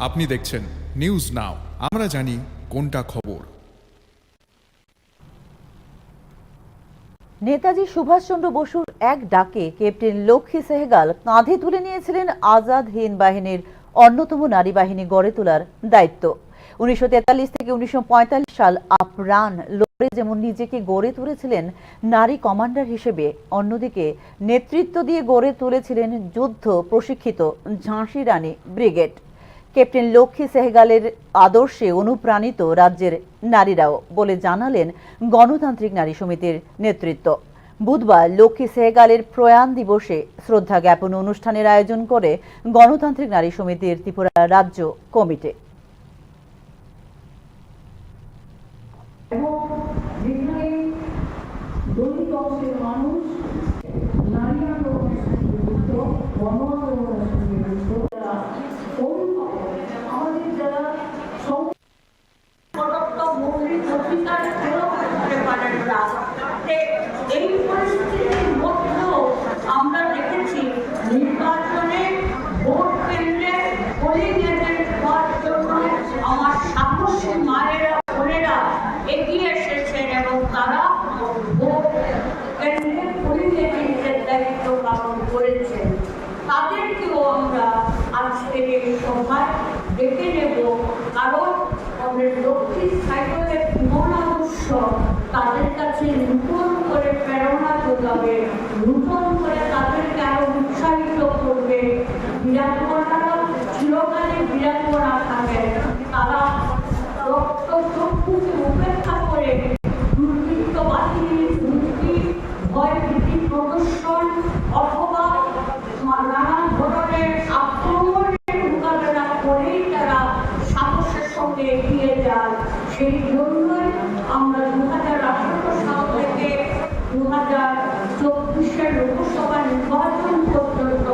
আপনি দেখছেন news now, আমরা জানি কোনটা খবর। নেতাজি সুভাষচন্দ্র বসুর এক ডাকে ক্যাপ্টেন লক্ষ্মী সেহগাল কাঁধে তুলে নিয়েছিলেন আজাদ হিন্দ বাহিনীর অন্যতম নারী বাহিনী গড়ে তোলার দায়িত্ব। 1943 থেকে 1945 সাল আপ্রাণ লড়ে যেমন নিজেকে গড়ে তুলেছিলেন নারী কমান্ডার হিসেবে, অন্যদিকে নেতৃত্ব দিয়ে গড়ে তুলেছিলেন যুদ্ধ প্রশিক্ষিত ঝাঁসি রানী ব্রিগেড। ক্যাপ্টেন লক্ষ্মী সেহগালের আদর্শে অনুপ্রাণিত রাজ্যের নারীরাও বলে জানালেন গণতান্ত্রিক নারী সমিতির নেতৃত্ব। বুধবার লক্ষ্মী সেহগালের প্রয়াণ দিবসে শ্রদ্ধা জ্ঞাপন অনুষ্ঠানের আয়োজন করে গণতান্ত্রিক নারী সমিতির ত্রিপুরা রাজ্য কমিটি। এই পরিস্থিতির মধ্যেও আমরা দেখেছি নির্বাচনে ভোট কেন্দ্রে পোলিং এজেন্ট হওয়ার জন্য আমার সাহসী মায়েরা বোনেরা এগিয়ে এসেছেন এবং তারা ভোট কেন্দ্রে পোলিং এজেন্টের দায়িত্ব পালন করেছেন। তাদেরকেও আমরা আজকের এই সভায় ডেকে নেব, কারণ আমাদের লক্ষ্মী সাইকেলের জীবন আদর্শ তাদের কাছে নতুন করে প্রেরণা যোগাবে, নতুন করে তাদেরকে আরো উৎসাহিত করবে। বীরাঙ্গনারা চিরকালে বীরাঙ্গনা থাকেন, তারা রক্ত চক্ষুকে উপেক্ষা করে দুর্বৃত্ত বাহিনীর হুমকি, ভয় ভীতি প্রদর্শন অথবা নানা ধরনের আক্রমণের মোকাবেলা করেই তারা সাহসের সঙ্গে এগিয়ে যায়। সেই জন্যই আমরা 2018 সাল থেকে 2024 লোকসভা নির্বাচন পর্যন্ত